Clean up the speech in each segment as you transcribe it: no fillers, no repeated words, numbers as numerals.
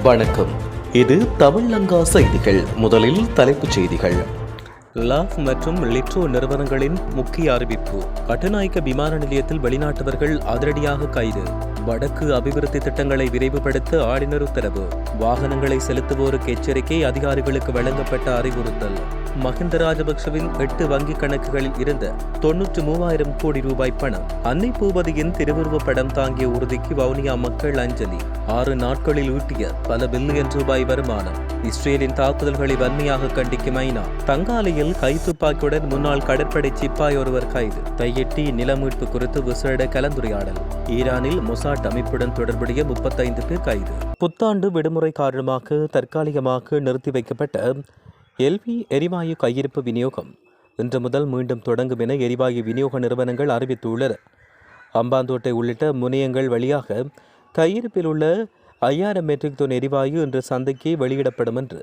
வணக்கம். இது தமிழ்லங்கா செய்திகள். முதலில் தலைப்புச் செய்திகள். லாஃப் மற்றும் லிட்ரோ நிறுவனங்களின் முக்கிய அறிவிப்பு. கட்டுநாயக்க விமான நிலையத்தில் வெளிநாட்டவர்கள் அதிரடியாக கைது. வடக்கு அபிவிருத்தி திட்டங்களை விரைவுபடுத்த ஆளுநர் உத்தரவு. வாகனங்களை செலுத்துவோருக்கு எச்சரிக்கை, அதிகாரிகளுக்கு வழங்கப்பட்ட அறிவுறுத்தல். மஹிந்த ராஜபக்சவின் 8 வங்கிக் கணக்குகளில் இருந்த 93,000 கோடி ரூபாய் பணம். அன்னை பூபதியின் திருவுருவப் படம் தாங்கிய உறுதிக்கு வவுனியா மக்கள் அஞ்சலி. 6 நாட்களில் ஈட்டிய பல பில்லியன் ரூபாய் வருமானம். இஸ்ரேலின் தாக்குதல்களை வன்மையாக கண்டிக்கும் ஐநா. தங்காலையில் கைத்துப்பாக்கியுடன் முன்னாள் கடற்படை சிப்பாய் ஒருவர் கைது. தையிட்டி நில மீட்பு குறித்து விசேட கலந்துரையாடல். ஈரானில் மொசாட் அமைப்புடன் தொடர்புடைய 35 பேர் கைது. புத்தாண்டு விடுமுறை காரணமாக தற்காலிகமாக நிறுத்தி வைக்கப்பட்ட எல்வி எரிவாயு கையிருப்பு விநியோகம் இன்று முதல் மீண்டும் தொடங்கும் என எரிவாயு விநியோக நிறுவனங்கள் அறிவித்துள்ளன. அம்பாந்தோட்டை உள்ளிட்ட முனையங்கள் வழியாக கையிருப்பில் உள்ள 5000 மெட்ரிக் டன் எரிவாயு இன்று சந்தைக்கு வெளியிடப்படும் என்று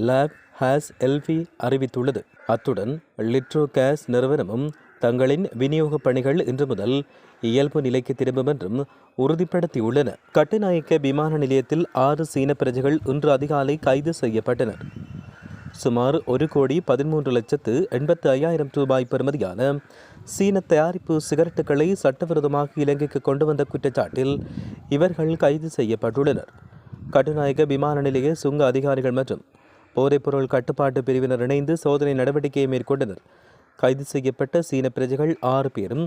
லாப் ஹாஸ் எல்வி அறிவித்துள்ளது. அத்துடன் லிட்ரோ கேஸ் நிறுவனமும் தங்களின் விநியோக பணிகள் இன்று முதல் இயல்பு நிலைக்கு திரும்பும் என்றும் உறுதிப்படுத்தியுள்ளன. கட்டுநாயக்க விமான நிலையத்தில் 6 சீன பிரஜைகள் இன்று அதிகாலை கைது செய்யப்பட்டனர். சுமார் 1,13,85,000 ரூபாய் பெறுமதியான சீன தயாரிப்பு சிகரெட்டுகளை சட்டவிரோதமாக இலங்கைக்கு கொண்டு வந்த குற்றச்சாட்டில் இவர்கள் கைது செய்யப்பட்டுள்ளனர். கட்டுநாயக்க விமான நிலைய சுங்க அதிகாரிகள் மற்றும் போதைப்பொருள் கட்டுப்பாட்டு பிரிவினர் இணைந்து சோதனை நடவடிக்கையை மேற்கொண்டனர். கைது செய்யப்பட்ட சீன பிரஜைகள் 6 பேரும்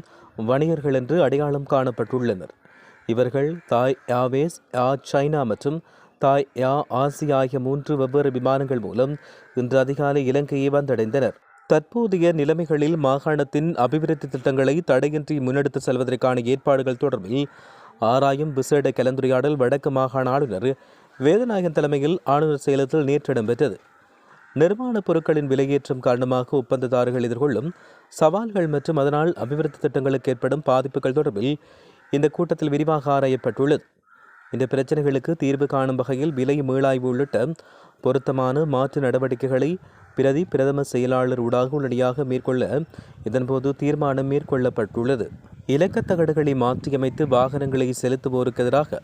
வணிகர்கள் என்று அடையாளம் காணப்பட்டுள்ளனர். இவர்கள் தாய் ஏர்வேஸ், ஏர் சைனா மற்றும் தாய் ஏர் ஆசியா ஆகிய 3 வெவ்வேறு விமானங்கள் மூலம் இன்று அதிகாலை இலங்கையை வந்தடைந்தனர். தற்போதைய நிலைமைகளில் மாகாணத்தின் அபிவிருத்தி திட்டங்களை தடையின்றி முன்னெடுத்து செல்வதற்கான ஏற்பாடுகள் தொடர்பில் ஆராயும் விசேட கலந்துரையாடல் வடக்கு மாகாண ஆளுநர் வேதநாயகன் தலைமையில் ஆளுநர் செயலகத்தில் நேற்று இடம்பெற்றது. நிர்மாணப் பொருட்களின் விலையேற்றம் காரணமாக ஒப்பந்ததாரர்கள் எதிர்கொள்ளும் சவால்கள் மற்றும் அதனால் அபிவிருத்தி திட்டங்களுக்கு ஏற்படும் பாதிப்புகள் தொடர்பில் இந்த கூட்டத்தில் விரிவாக ஆராயப்பட்டுள்ளது. இந்த பிரச்சனைகளுக்கு தீர்வு காணும் வகையில் விலை மீளாய்வு உள்ளிட்ட பொருத்தமான மாற்று நடவடிக்கைகளை பிரதம செயலாளர் ஊடாக உடனடியாக மேற்கொள்ள இதன்போது தீர்மானம் மேற்கொள்ளப்பட்டுள்ளது. இலக்கத்தகடுகளை மாற்றியமைத்து வாகனங்களை செலுத்துவோருக்கு எதிராக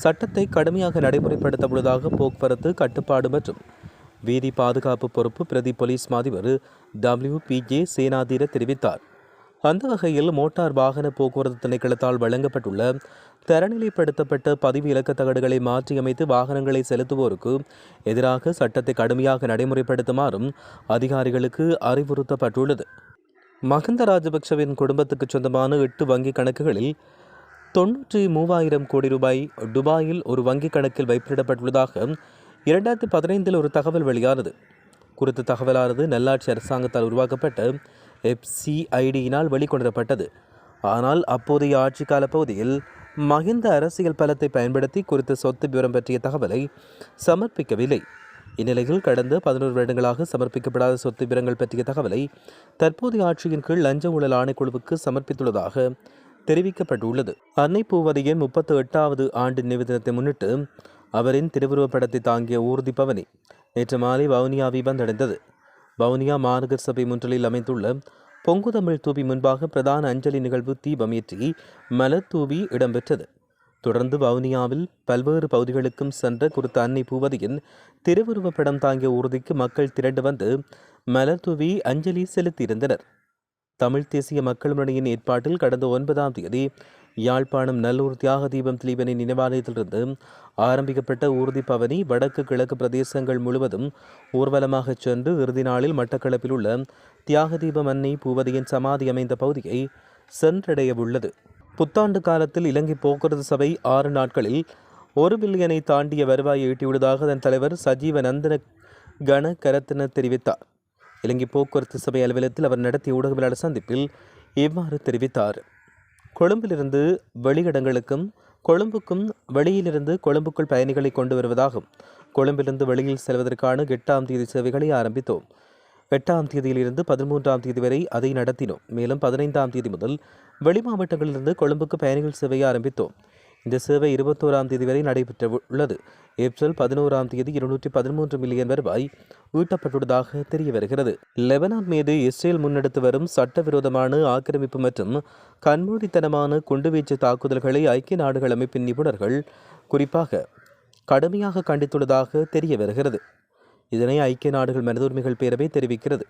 சட்டத்தை கடுமையாக நடைமுறைப்படுத்த உள்ளதாக போக்குவரத்து கட்டுப்பாடு மற்றும் வீதி பாதுகாப்பு பொறுப்பு பிரதி போலீஸ் மாதிபர் WPJ சேனாதீர தெரிவித்தார். அந்த வகையில் மோட்டார் வாகன போக்குவரத்து திணைக்களத்தால் வழங்கப்பட்டுள்ள தரநிலைப்படுத்தப்பட்ட பதிவு இலக்கத்தகடுகளை மாற்றியமைத்து வாகனங்களை செலுத்துவோருக்கு எதிராக சட்டத்தை கடுமையாக நடைமுறைப்படுத்துமாறும் அதிகாரிகளுக்கு அறிவுறுத்தப்பட்டுள்ளது. மஹிந்த ராஜபக்சவின் குடும்பத்துக்கு சொந்தமான 8 வங்கிக் கணக்குகளில் 93,000 கோடி ரூபாய் துபாயில் ஒரு வங்கிக் கணக்கில் வைப்பிடப்பட்டுள்ளதாக 2015 ஒரு தகவல் வெளியானது. குறித்த தகவலானது நல்லாட்சி அரசாங்கத்தால் உருவாக்கப்பட்ட FCID-யினால் வெளிக்கொணரப்பட்டது. ஆனால் அப்போதைய ஆட்சி கால பகுதியில் மஹிந்த அரசியல் பலத்தை பயன்படுத்தி குறித்த சொத்து விவரம் பற்றிய தகவலை சமர்ப்பிக்கவில்லை. இந்நிலையில் கடந்த 11 வருடங்களாக சமர்ப்பிக்கப்படாத சொத்து விவரங்கள் பற்றிய தகவலை தற்போதைய ஆட்சியின் கீழ் லஞ்ச ஊழல் ஆணைக்குழுவுக்கு சமர்ப்பித்துள்ளதாக தெரிவிக்கப்பட்டுள்ளது. அன்னை பூவதியின் 38வது ஆண்டு நினைவு முன்னிட்டு அவரின் திருவுருவப் படத்தை தாங்கிய ஊர்தி பவனி நேற்று மாலை வவுனியாவை வந்தடைந்தது. வவுனியா மாநகர சபை முன்றலில் அமைந்துள்ள பொங்குதமிழ் தூபி முன்பாக பிரதான அஞ்சலி நிகழ்வு தீபம் ஏற்றி மலர் தூவி இடம்பெற்றது. தொடர்ந்து வவுனியாவில் பல்வேறு பகுதிகளுக்கும் சென்ற குறித்த அன்னை பூவதியின் திருவுருவப் படம் தாங்கிய ஊர்திக்கு மக்கள் திரண்டு வந்து மலர் தூவி அஞ்சலி செலுத்தியிருந்தனர். தமிழ் தேசிய மக்கள் முன்னணியின் ஏற்பாட்டில் கடந்த 9ஆம் தேதி யாழ்ப்பாணம் நல்லூர் தியாக தீபம் திலீபனின் நினைவாலயத்திலிருந்து ஆரம்பிக்கப்பட்ட ஊர்தி பவனி வடக்கு கிழக்கு பிரதேசங்கள் முழுவதும் ஊர்வலமாக சென்று இறுதி நாளில் மட்டக்களப்பில் உள்ள தியாக தீபம் அன்னை பூவதியின் சமாதி அமைந்த பகுதியை சென்றடையவுள்ளது. புத்தாண்டு காலத்தில் இலங்கை போக்குவரத்து சபை 6 நாட்களில் 1 பில்லியனை தாண்டிய வருவாயை ஈட்டியுள்ளதாக அதன் தலைவர் சஜீவ நந்தன கணகரத்ன தெரிவித்தார். இலங்கை போக்குவரத்து சபை அலுவலகத்தில் அவர் நடத்திய ஊடகவியலாளர் சந்திப்பில் இவ்வாறு தெரிவித்தார். கொழும்பிலிருந்து வெளியிடங்களுக்கும் கொழும்புக்கும் வெளியிலிருந்து கொழும்புக்குள் பயணிகளை கொண்டு வருவதாகும். கொழும்பிலிருந்து வெளியில் செல்வதற்கான 8ஆம் தேதி சேவைகளை ஆரம்பித்தோம். 8ஆம் தேதியிலிருந்து 13ஆம் தேதி வரை அதை நடத்தினோம். மேலும் 15ஆம் தேதி முதல் வெளி மாவட்டங்களிலிருந்து கொழும்புக்கு பயணிகள் சேவையை ஆரம்பித்தோம். இந்த சேவை 21ஆம் தேதி வரை நடைபெற்றுள்ளது. ஏப்ரல் 11ஆம் தேதி 213 மில்லியன் வருவாய் ஈட்டப்பட்டுள்ளதாக தெரிய வருகிறது. லெபனான் மீது இஸ்ரேல் முன்னெடுத்து வரும் சட்டவிரோதமான ஆக்கிரமிப்பு மற்றும் கண்மூடித்தனமான குண்டுவீச்சு தாக்குதல்களை ஐக்கிய நாடுகள் அமைப்பின் நிபுணர்கள், குறிப்பாக கடுமையாக கண்டித்துள்ளதாக தெரிய வருகிறது. இதனை ஐக்கிய நாடுகள் மனித உரிமைகள் பேரவை தெரிவிக்கிறது.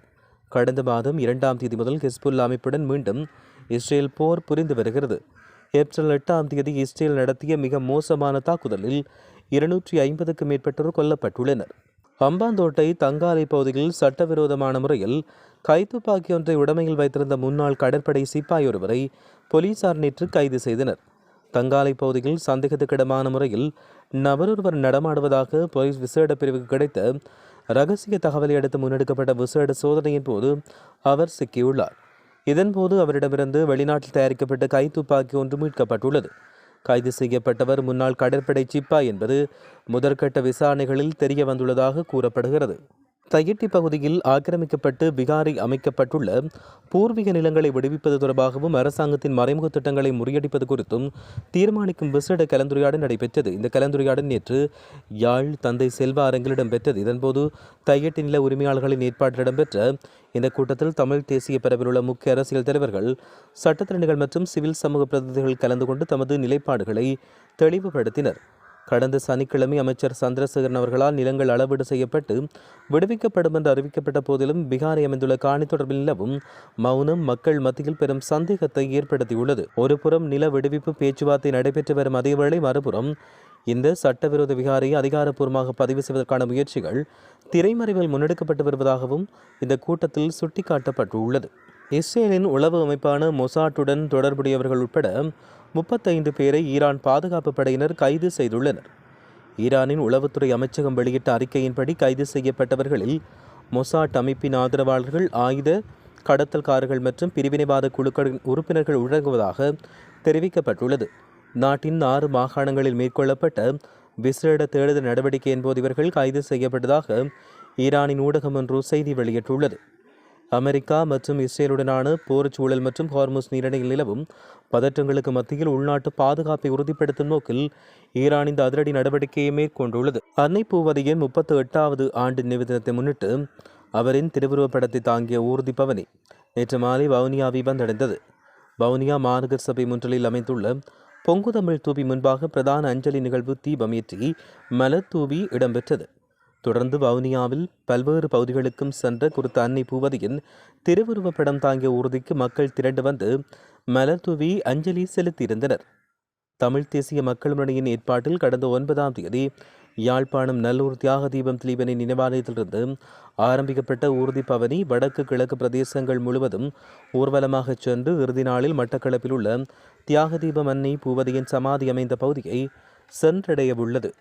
கடந்த மாதம் 2ஆம் தேதி முதல் ஹிஸ்புல்லா அமைப்புடன் மீண்டும் இஸ்ரேல் போர் புரிந்து வருகிறது. ஏப்ரல் 8ஆம் தேதி இஸ்ரேல் நடத்திய மிக மோசமான தாக்குதலில் 250க்கும் மேற்பட்டோர் கொல்லப்பட்டுள்ளனர். ஹம்பாந்தோட்டை தங்காலை பகுதியில் சட்டவிரோதமான முறையில் கைத்துப்பாக்கி ஒன்றை உடைமையில் வைத்திருந்த முன்னாள் கடற்படை சிப்பாய் ஒருவரை போலீசார் நேற்று கைது செய்தனர். தங்காலை பகுதியில் சந்தேகத்துக்கிடமான முறையில் நபரொருவர் நடமாடுவதாக போலீஸ் விசேட பிரிவுக்கு கிடைத்த ரகசிய தகவலை அடுத்து முன்னெடுக்கப்பட்ட விசேட சோதனையின் போது அவர் சிக்கியுள்ளார். இதன்போது அவரிடமிருந்து வெளிநாட்டில் தயாரிக்கப்பட்ட கைத்துப்பாக்கி ஒன்று மீட்கப்பட்டுள்ளது. கைது செய்யப்பட்டவர் முன்னாள் கடற்படை சிப்பாய் என்பது முதற்கட்ட விசாரணைகளில் தெரிய வந்துள்ளதாக கூறப்படுகிறது. தையிட்டி பகுதியில் ஆக்கிரமிக்கப்பட்டு விகாரை அமைக்கப்பட்டுள்ள பூர்வீக நிலங்களை விடுவிப்பது தொடர்பாகவும் அரசாங்கத்தின் மறைமுக திட்டங்களை முறியடிப்பது குறித்தும் தீர்மானிக்கும் விசேட கலந்துரையாடல் நடைபெற்றது. இந்த கலந்துரையாடல் நேற்று யாழ் தந்தை செல்வா அரங்கில் இடம்பெற்றது. இதன்போது தையிட்டி நில உரிமையாளர்களின் ஏற்பாட்டில் இடம்பெற்ற இந்த கூட்டத்தில் தமிழ் தேசிய பரப்பில் உள்ள முக்கிய அரசியல் தலைவர்கள், சட்டத்திறனிகள் மற்றும் சிவில் சமூக பிரதிநிதிகள் கலந்து கொண்டு தமது நிலைப்பாடுகளை தெளிவுபடுத்தினர். கடந்த சனிக்கிழமை அமைச்சர் சந்திரசேகரன் அவர்களால் நிலங்கள் அளவீடு செய்யப்பட்டு விடுவிக்கப்படும் என்று அறிவிக்கப்பட்ட போதிலும் பீகாரை அமைந்துள்ள காணி தொடர்பில் நிலவும் மௌனம் மக்கள் மத்தியில் பெரும் சந்தேகத்தை ஏற்படுத்தியுள்ளது. ஒருபுறம் நில விடுவிப்பு பேச்சுவார்த்தை நடைபெற்று வரும் அதேவேளை மறுபுறம் இந்த சட்டவிரோத விகாரையை அதிகாரப்பூர்வமாக பதிவு செய்வதற்கான முயற்சிகள் திரைமறைவில் முன்னெடுக்கப்பட்டு வருவதாகவும் இந்த கூட்டத்தில் சுட்டிக்காட்டப்பட்டுள்ளது. இஸ்ரேலின் உளவு அமைப்பான மொசாட்டுடன் தொடர்புடையவர்கள் உட்பட 35 பேரை ஈரான் பாதுகாப்பு படையினர் கைது செய்துள்ளனர். ஈரானின் உளவுத்துறை அமைச்சகம் வெளியிட்ட அறிக்கையின்படி கைது செய்யப்பட்டவர்களில் மொசாட் அமைப்பின் ஆதரவாளர்கள், ஆயுத கடத்தல்காரர்கள் மற்றும் பிரிவினைவாத குழுக்களின் உறுப்பினர்கள் அடங்குவதாக தெரிவிக்கப்பட்டுள்ளது. நாட்டின் 6 மாகாணங்களில் மேற்கொள்ளப்பட்ட விசேட தேடுதல் நடவடிக்கையின் போது இவர்கள் கைது செய்யப்பட்டதாக ஈரானின் ஊடகம் ஒன்று செய்தி வெளியிட்டுள்ளது. அமெரிக்கா மற்றும் இஸ்ரேலுடனான போர் சூழல் மற்றும் ஹார்முஸ் நீரிணையில் நிலவும் பதற்றங்களுக்கு மத்தியில் உள்நாட்டு பாதுகாப்பை உறுதிப்படுத்தும் நோக்கில் ஈரான் இந்த அதிரடி நடவடிக்கையை மேற்கொண்டுள்ளது. அன்னை பூவதியின் 38வது ஆண்டு நினைவு தினத்தை முன்னிட்டு அவரின் திருவுருவப் படத்தை தாங்கிய ஊர்தி பவனி நேற்று மாலை வவுனியாவை வந்தடைந்தது. வவுனியா மாநகர சபை முன்றலில் அமைந்துள்ள பொங்குதமிழ் தூபி முன்பாக பிரதான அஞ்சலி நிகழ்வு தீபம் ஏற்றி மலர் தூவி இடம்பெற்றது. தொடர்ந்து வவுனியாவில் பல்வேறு பகுதிகளுக்கும் சென்ற குறித்த அன்னை பூவதியின் திருவுருவப் படம் தாங்கிய ஊர்திக்கு மக்கள் திரண்டு வந்து மலர் தூவி அஞ்சலி செலுத்தியிருந்தனர். தமிழ் தேசிய மக்கள் முன்னணியின் ஏற்பாட்டில் கடந்த 9ஆம் தேதி யாழ்ப்பாணம் நல்லூர் தியாக தீபம் திலீபனின் நினைவாலயத்திலிருந்து ஆரம்பிக்கப்பட்ட ஊர்தி பவனி வடக்கு கிழக்கு பிரதேசங்கள் முழுவதும் ஊர்வலமாக சென்று இறுதி நாளில் மட்டக்களப்பில் உள்ள தியாக தீபம் அன்னை பூவதியின் சமாதி அமைந்த பகுதியை சென்றடைய உள்ளது.